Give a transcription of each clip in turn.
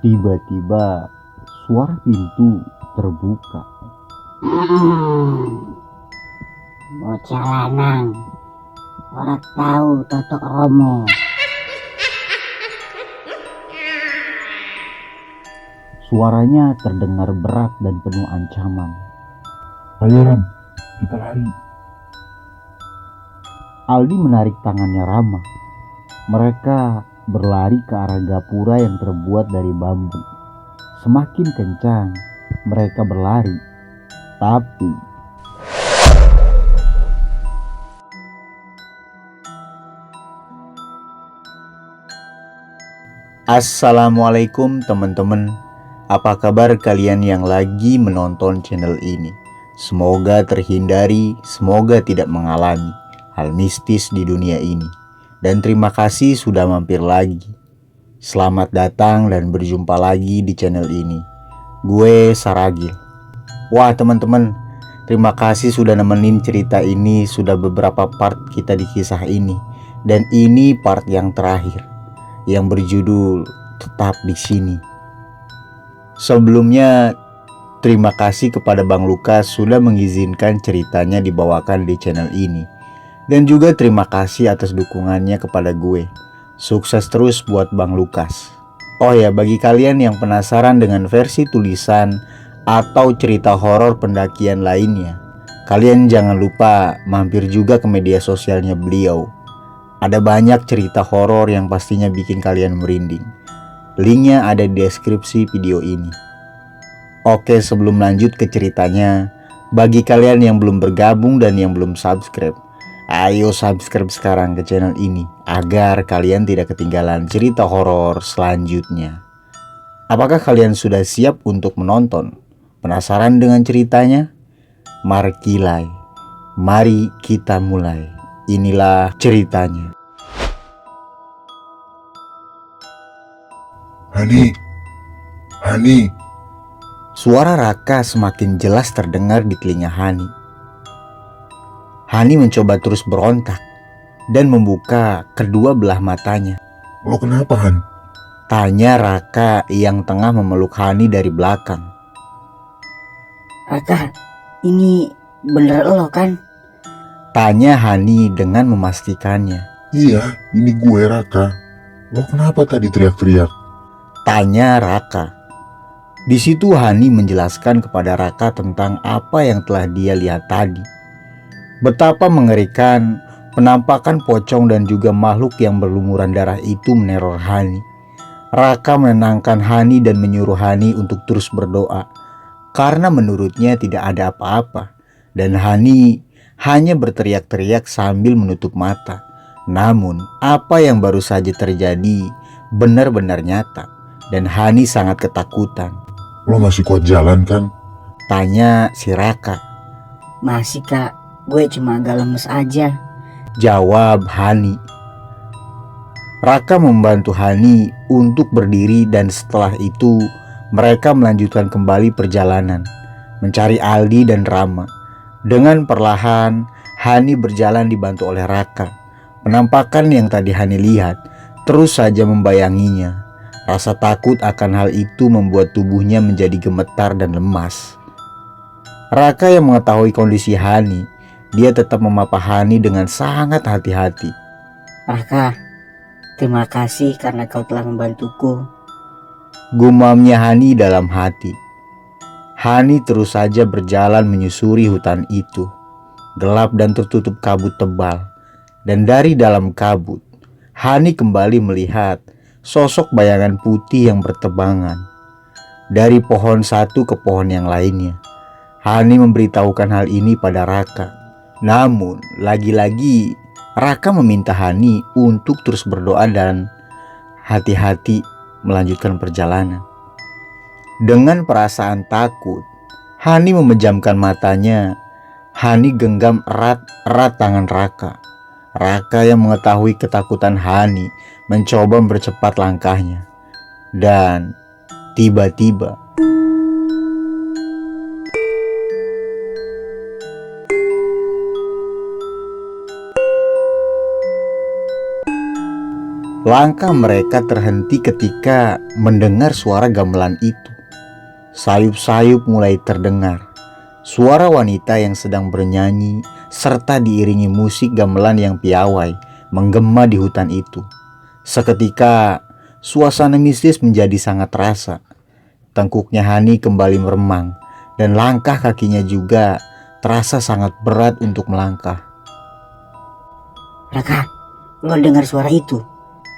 Tiba-tiba suara pintu terbuka. Bocah lanang, ora tahu totok romo. Suaranya terdengar berat dan penuh ancaman. Ayo Ram, kita lari. Aldi menarik tangannya Rama. Mereka berlari ke arah gapura yang terbuat dari bambu. Semakin kencang mereka berlari, tapi Assalamualaikum teman-teman. Apa kabar kalian yang lagi menonton channel ini? Semoga terhindari, semoga tidak mengalami hal mistis di dunia ini. Dan terima kasih sudah mampir lagi. Selamat datang dan berjumpa lagi di channel ini. Gue Saragil. Wah teman-teman, terima kasih sudah nemenin cerita ini. Sudah beberapa part kita di kisah ini. Dan ini part yang terakhir, yang berjudul Tetap di Sini. Sebelumnya, terima kasih kepada Bang Lukas sudah mengizinkan ceritanya dibawakan di channel ini. Dan juga terima kasih atas dukungannya kepada gue. Sukses terus buat Bang Lukas. Oh ya, bagi kalian yang penasaran dengan versi tulisan atau cerita horor pendakian lainnya, kalian jangan lupa mampir juga ke media sosialnya beliau. Ada banyak cerita horor yang pastinya bikin kalian merinding. Linknya ada di deskripsi video ini. Oke, sebelum lanjut ke ceritanya, bagi kalian yang belum bergabung dan yang belum subscribe, ayo subscribe sekarang ke channel ini agar kalian tidak ketinggalan cerita horor selanjutnya. Apakah kalian sudah siap untuk menonton? Penasaran dengan ceritanya? Mari kita mulai. Inilah ceritanya. Hani. Suara Raka semakin jelas terdengar di telinga Hani. Hani mencoba terus berontak dan membuka kedua belah matanya. Lo kenapa Han? Tanya Raka yang tengah memeluk Hani dari belakang. Raka, ini bener lo kan? Tanya Hani dengan memastikannya. Iya, ini gue Raka. Lo kenapa tadi teriak-teriak? Tanya Raka. Di situ Hani menjelaskan kepada Raka tentang apa yang telah dia lihat tadi. Betapa mengerikan penampakan pocong dan juga makhluk yang berlumuran darah itu meneror Hani. Raka menenangkan Hani dan menyuruh Hani untuk terus berdoa, karena menurutnya tidak ada apa-apa. Dan Hani hanya berteriak-teriak sambil menutup mata. Namun apa yang baru saja terjadi benar-benar nyata, dan Hani sangat ketakutan. Lo masih kuat jalan kan? Tanya si Raka. Masih kak, gue cuma agak lemes aja. Jawab Hani. Raka membantu Hani untuk berdiri dan setelah itu mereka melanjutkan kembali perjalanan, mencari Aldi dan Rama. Dengan perlahan, Hani berjalan dibantu oleh Raka. Penampakan yang tadi Hani lihat terus saja membayanginya. Rasa takut akan hal itu membuat tubuhnya menjadi gemetar dan lemas. Raka yang mengetahui kondisi Hani, dia tetap memapa Hani dengan sangat hati-hati. Raka, terima kasih karena kau telah membantuku. Gumamnya Hani dalam hati. Hani terus saja berjalan menyusuri hutan itu. Gelap dan tertutup kabut tebal. Dan dari dalam kabut, Hani kembali melihat sosok bayangan putih yang bertebangan. Dari pohon satu ke pohon yang lainnya. Hani memberitahukan hal ini pada Raka. Namun, lagi-lagi Raka meminta Hani untuk terus berdoa dan hati-hati melanjutkan perjalanan. Dengan perasaan takut, Hani memejamkan matanya. Hani genggam erat-erat tangan Raka. Raka yang mengetahui ketakutan Hani mencoba mempercepat langkahnya. Dan tiba-tiba Langkah mereka terhenti ketika mendengar suara gamelan itu. Sayup-sayup mulai terdengar. Suara wanita yang sedang bernyanyi serta diiringi musik gamelan yang piawai menggema di hutan itu. Seketika suasana mistis menjadi sangat terasa. Tengkuknya Hani kembali meremang dan langkah kakinya juga terasa sangat berat untuk melangkah. Raka, lo dengar suara itu?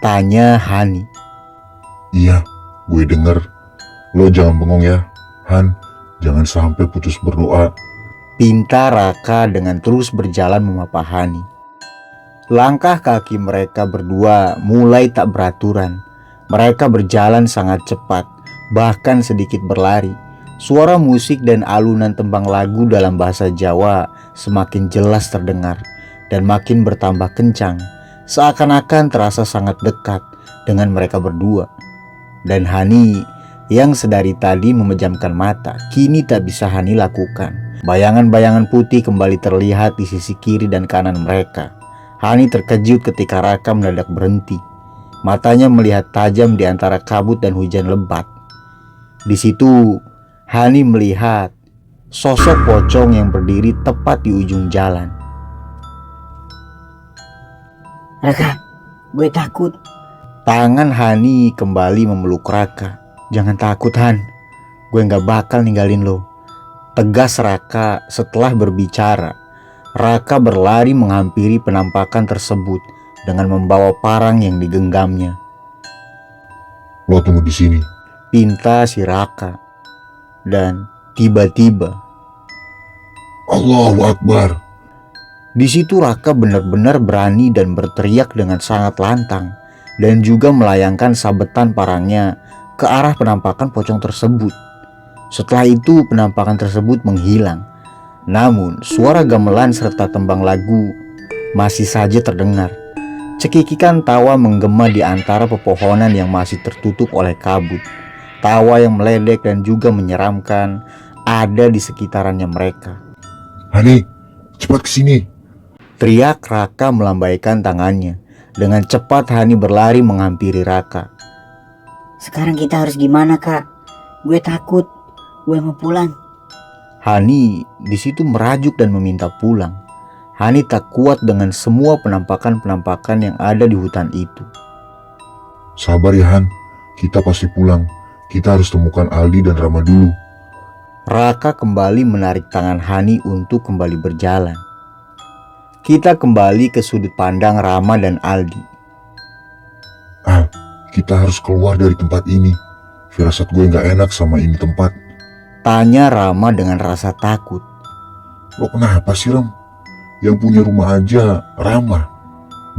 Tanya Hani. Iya, gue denger. Lo jangan bengong ya, Han. Jangan sampai putus berdoa. Pinta Raka dengan terus berjalan memapa Hani. Langkah kaki mereka berdua mulai tak beraturan. Mereka berjalan sangat cepat, bahkan sedikit berlari. Suara musik dan alunan tembang lagu dalam bahasa Jawa semakin jelas terdengar dan makin bertambah kencang, seakan-akan terasa sangat dekat dengan mereka berdua. Dan Hani yang sedari tadi memejamkan mata, kini tak bisa Hani lakukan. Bayangan-bayangan putih kembali terlihat di sisi kiri dan kanan mereka. Hani terkejut ketika Raka mendadak berhenti. Matanya melihat tajam di antara kabut dan hujan lebat. Di situ Hani melihat sosok pocong yang berdiri tepat di ujung jalan. Raka, gue takut. Tangan Hani kembali memeluk Raka. Jangan takut Han, gue gak bakal ninggalin lo, tegas Raka setelah berbicara. Raka berlari menghampiri penampakan tersebut dengan membawa parang yang digenggamnya. Lo tunggu di sini. Pinta si Raka. Dan tiba-tiba Allahu Akbar. di situ Raka benar-benar berani dan berteriak dengan sangat lantang dan juga melayangkan sabetan parangnya ke arah penampakan pocong tersebut. Setelah itu penampakan tersebut menghilang. Namun suara gamelan serta tembang lagu masih saja terdengar. Cekikikan tawa menggema di antara pepohonan yang masih tertutup oleh kabut. Tawa yang meledek dan juga menyeramkan ada di sekitarannya mereka. Hani, cepat kesini. Teriak Raka melambaikan tangannya. Dengan cepat Hani berlari menghampiri Raka. Sekarang kita harus gimana, Kak? Gue takut. Gue mau pulang. Hani di situ merajuk dan meminta pulang. Hani tak kuat dengan semua penampakan-penampakan yang ada di hutan itu. Sabar ya Han, kita pasti pulang. Kita harus temukan Aldi dan Rama dulu. Raka kembali menarik tangan Hani untuk kembali berjalan. Kita kembali ke sudut pandang Rama dan Aldi. Al, kita harus keluar dari tempat ini. Firasat gue gak enak sama ini tempat. Tanya Rama dengan rasa takut. Lo kenapa sih Ram? Yang punya rumah aja Rama.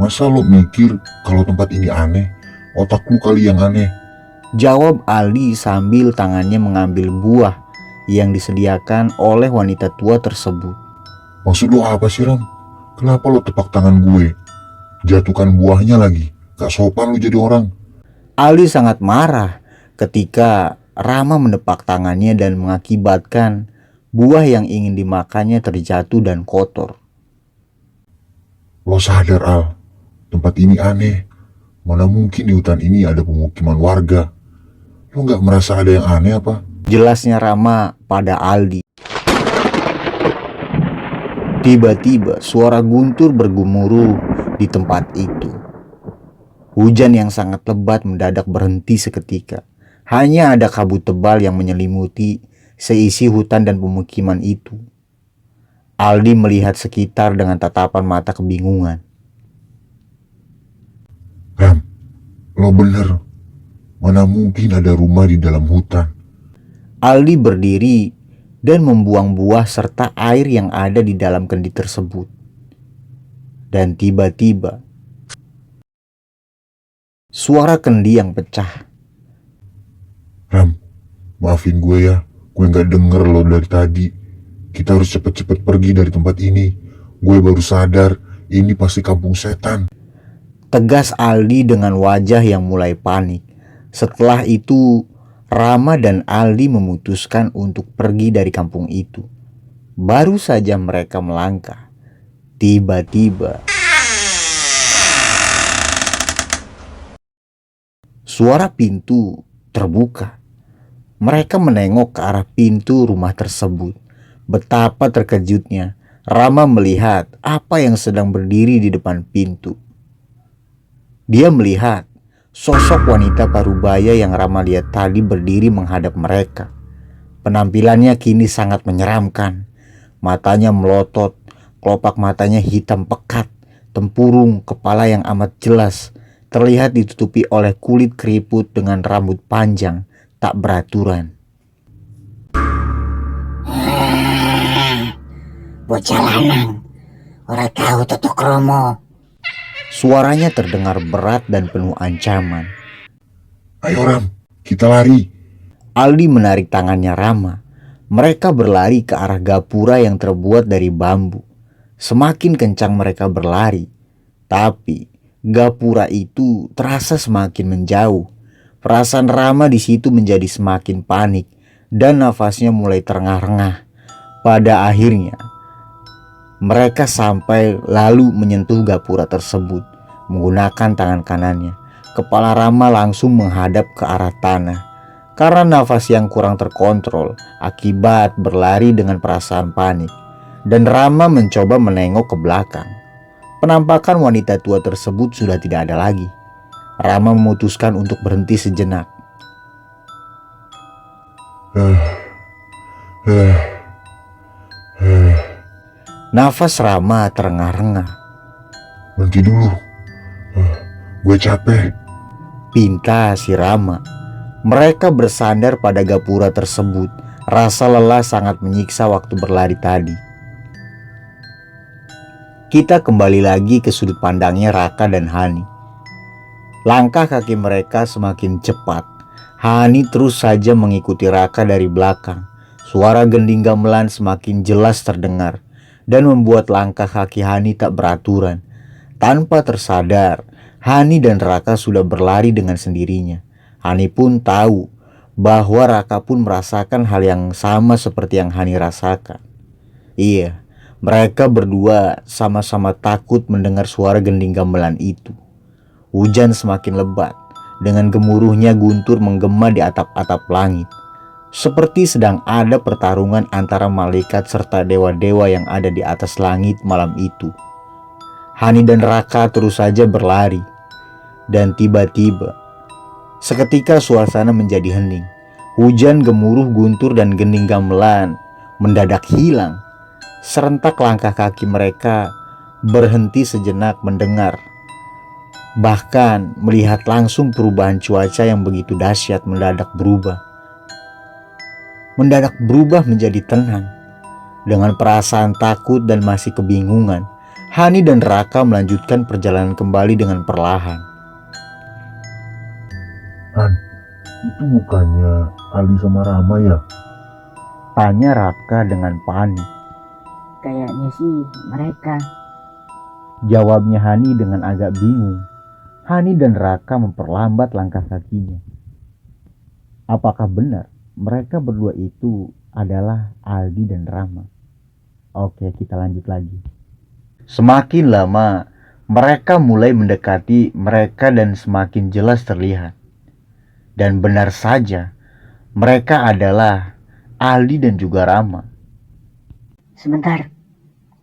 Masa lo mikir kalau tempat ini aneh? Otak lu kali yang aneh. Jawab Aldi sambil tangannya mengambil buah yang disediakan oleh wanita tua tersebut. Maksud lo apa sih Ram? Kenapa lo tepak tangan gue? Jatuhkan buahnya lagi. Gak sopan lo jadi orang. Aldi sangat marah ketika Rama mendepak tangannya dan mengakibatkan buah yang ingin dimakannya terjatuh dan kotor. Lo sadar Al, tempat ini aneh. Mana mungkin di hutan ini ada pemukiman warga. Lo gak merasa ada yang aneh apa? Jelasnya Rama pada Aldi. Tiba-tiba suara guntur bergemuruh di tempat itu. Hujan yang sangat lebat mendadak berhenti seketika. Hanya ada kabut tebal yang menyelimuti seisi hutan dan pemukiman itu. Aldi melihat sekitar dengan tatapan mata kebingungan. Ram, lo bener. Mana mungkin ada rumah di dalam hutan. Aldi berdiri dan membuang buah serta air yang ada di dalam kendi tersebut. Dan tiba-tiba suara kendi yang pecah. Ram, maafin gue ya. Gue gak denger lo dari tadi. Kita harus cepet-cepet pergi dari tempat ini. Gue baru sadar ini pasti kampung setan. Tegas Aldi dengan wajah yang mulai panik. Setelah itu Rama dan Aldi memutuskan untuk pergi dari kampung itu. Baru saja mereka melangkah, tiba-tiba Suara pintu terbuka. Mereka menengok ke arah pintu rumah tersebut. Betapa terkejutnya Rama melihat apa yang sedang berdiri di depan pintu. Dia melihat sosok wanita parubaya yang Rama lihat tadi berdiri menghadap mereka. Penampilannya kini sangat menyeramkan. Matanya melotot, kelopak matanya hitam pekat, tempurung kepala yang amat jelas terlihat ditutupi oleh kulit keriput dengan rambut panjang tak beraturan. Bocah lanang, ora tahu tutuk kromo. Suaranya terdengar berat dan penuh ancaman. Ayo Ram, kita lari. Aldi menarik tangannya Rama. Mereka berlari ke arah gapura yang terbuat dari bambu. Semakin kencang mereka berlari, tapi gapura itu terasa semakin menjauh. Perasaan Rama di situ menjadi semakin panik dan nafasnya mulai terengah-engah. Pada akhirnya, mereka sampai lalu menyentuh gapura tersebut menggunakan tangan kanannya. Kepala Rama langsung menghadap ke arah tanah karena nafas yang kurang terkontrol akibat berlari dengan perasaan panik. Dan Rama mencoba menengok ke belakang. Penampakan wanita tua tersebut sudah tidak ada lagi. Rama memutuskan untuk berhenti sejenak. Nafas Rama terengah-engah. Berhenti dulu. Gue capek. Pinta si Rama. Mereka bersandar pada gapura tersebut. Rasa lelah sangat menyiksa waktu berlari tadi. Kita kembali lagi ke sudut pandangnya Raka dan Hani. Langkah kaki mereka semakin cepat. Hani terus saja mengikuti Raka dari belakang. Suara gending gamelan semakin jelas terdengar dan membuat langkah kaki Hani tak beraturan. Tanpa tersadar, Hani dan Raka sudah berlari dengan sendirinya. Hani pun tahu bahwa Raka pun merasakan hal yang sama seperti yang Hani rasakan. Iya, mereka berdua sama-sama takut mendengar suara gending gamelan itu. Hujan semakin lebat, dengan gemuruhnya guntur menggema di atap-atap langit. Seperti sedang ada pertarungan antara malaikat serta dewa-dewa yang ada di atas langit malam itu. Hani dan Raka terus saja berlari. Dan tiba-tiba, seketika suasana menjadi hening. Hujan, gemuruh, guntur, dan gending gamelan mendadak hilang. Serentak langkah kaki mereka berhenti sejenak mendengar. Bahkan melihat langsung perubahan cuaca yang begitu dahsyat mendadak berubah menjadi tenang. Dengan perasaan takut dan masih kebingungan, Hani dan Raka melanjutkan perjalanan kembali dengan perlahan. Han, itu bukannya Ali sama Rama ya? Tanya Raka dengan panik. Kayaknya sih mereka. Jawabnya Hani dengan agak bingung. Hani dan Raka memperlambat langkah kakinya. Apakah benar mereka berdua itu adalah Aldi dan Rama? Oke, kita lanjut lagi. Semakin lama mereka mulai mendekati mereka dan semakin jelas terlihat. Dan benar saja, mereka adalah Aldi dan juga Rama. Sebentar,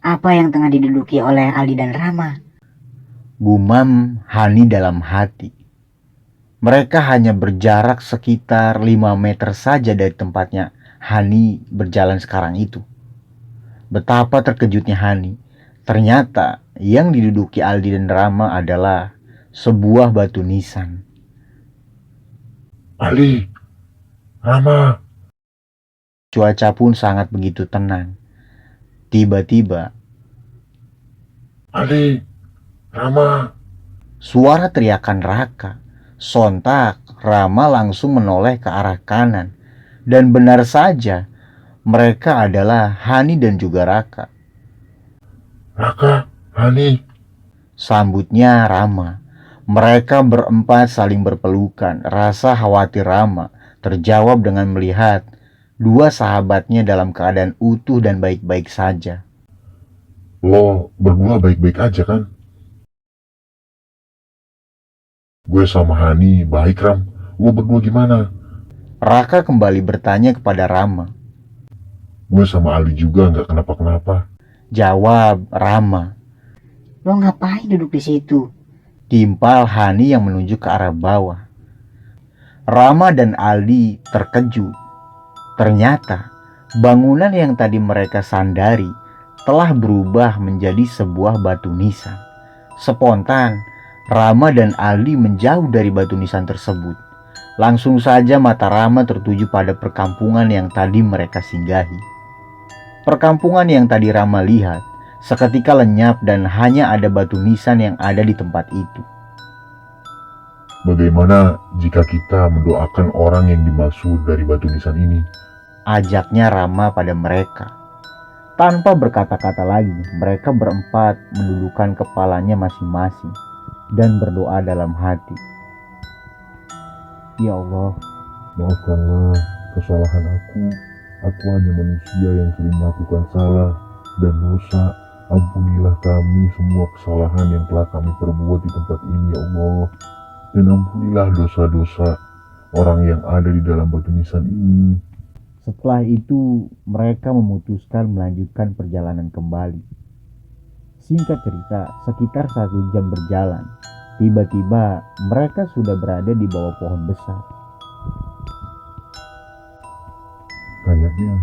apa yang tengah diduduki oleh Aldi dan Rama? Gumam Hani dalam hati. Mereka hanya berjarak sekitar 5 meter saja dari tempatnya Hani berjalan sekarang itu. Betapa terkejutnya Hani. Ternyata yang diduduki Aldi dan Rama adalah sebuah batu nisan. Ali, Rama. Cuaca pun sangat begitu tenang. Tiba-tiba, Ali, Rama. suara teriakan Raka. Sontak, Rama langsung menoleh ke arah kanan. Dan benar saja, mereka adalah Hani dan juga Raka. Raka, Hani. Sambutnya Rama. Mereka berempat saling berpelukan. Rasa khawatir Rama terjawab dengan melihat dua sahabatnya dalam keadaan utuh dan baik-baik saja. Lo berdua baik-baik aja kan? Gue sama Hani baik Ram. Lo berdua gimana? Raka kembali bertanya kepada Rama. Gue sama Ali juga nggak kenapa-kenapa. Jawab Rama. Lo ngapain duduk di situ? Timpal Hani yang menunjuk ke arah bawah. Rama dan Aldi terkejut. Ternyata bangunan yang tadi mereka sandari telah berubah menjadi sebuah batu nisan. Spontan, Rama dan Aldi menjauh dari batu nisan tersebut. Langsung saja mata Rama tertuju pada perkampungan yang tadi mereka singgahi. Perkampungan yang tadi Rama lihat seketika lenyap dan hanya ada batu nisan yang ada di tempat itu. Bagaimana jika kita mendoakan orang yang dimaksud dari batu nisan ini? Ajaknya Rama pada mereka. Tanpa berkata-kata lagi, mereka berempat menundukkan kepalanya masing-masing dan berdoa dalam hati. Ya Allah, Maafkanlah kesalahan aku. Aku hanya manusia yang sering melakukan salah dan dosa. Ampunilah kami semua kesalahan yang telah kami perbuat di tempat ini, ya Allah. Dan ampunilah dosa-dosa orang yang ada di dalam batu nisan ini. setelah itu mereka memutuskan melanjutkan perjalanan kembali. Singkat cerita, sekitar 1 jam berjalan, tiba-tiba mereka sudah berada di bawah pohon besar. Kayaknya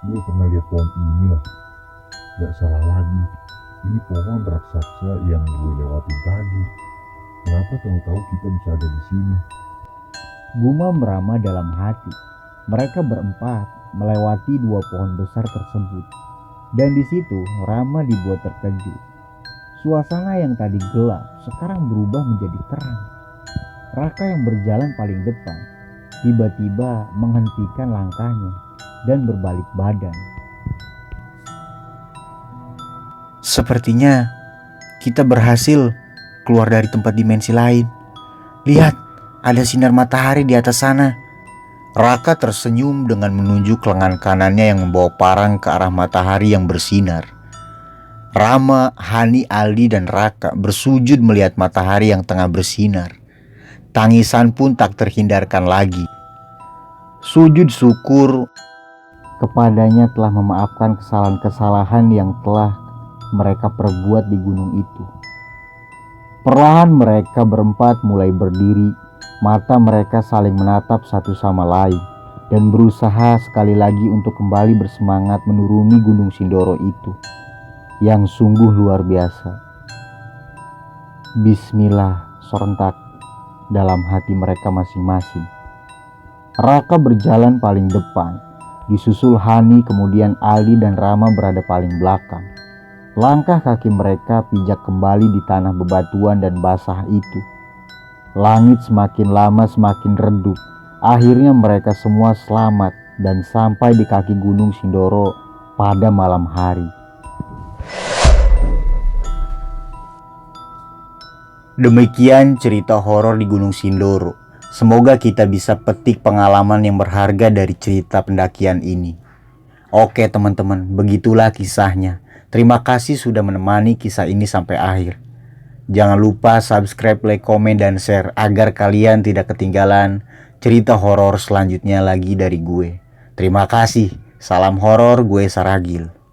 gue pernah lihat pohon ini lah. Gak salah lagi, ini pohon raksasa yang gue lewatin tadi. Kenapa tahu-tahu kita bisa ada di sini? Gumam Rama dalam hati. Mereka berempat melewati 2 pohon besar tersebut. Dan di situ Rama dibuat terkejut. Suasana yang tadi gelap sekarang berubah menjadi terang. Raka yang berjalan paling depan tiba-tiba menghentikan langkahnya dan berbalik badan. Sepertinya kita berhasil keluar dari tempat dimensi lain. Lihat, ada sinar matahari di atas sana. Raka tersenyum dengan menunjuk lengan kanannya yang membawa parang ke arah matahari yang bersinar. Rama, Hani, Aldi, dan Raka bersujud melihat matahari yang tengah bersinar. Tangisan pun tak terhindarkan lagi. Sujud syukur kepadanya telah memaafkan kesalahan-kesalahan yang telah mereka perbuat di gunung itu. Perlahan mereka berempat mulai berdiri, mata mereka saling menatap satu sama lain dan berusaha sekali lagi untuk kembali bersemangat menuruni Gunung Sindoro itu yang sungguh luar biasa. Bismillah serentak dalam hati mereka masing-masing. Raka berjalan paling depan, disusul Hani, kemudian Ali dan Rama berada paling belakang. Langkah kaki mereka pijak kembali di tanah bebatuan dan basah itu. Langit semakin lama semakin redup. Akhirnya mereka semua selamat dan sampai di kaki Gunung Sindoro pada malam hari. Demikian cerita horor di Gunung Sindoro. Semoga kita bisa petik pengalaman yang berharga dari cerita pendakian ini. Oke teman-teman, begitulah kisahnya. Terima kasih sudah menemani kisah ini sampai akhir. Jangan lupa subscribe, like, komen, dan share agar kalian tidak ketinggalan cerita horor selanjutnya lagi dari gue. Terima kasih. Salam horor, gue Saragil.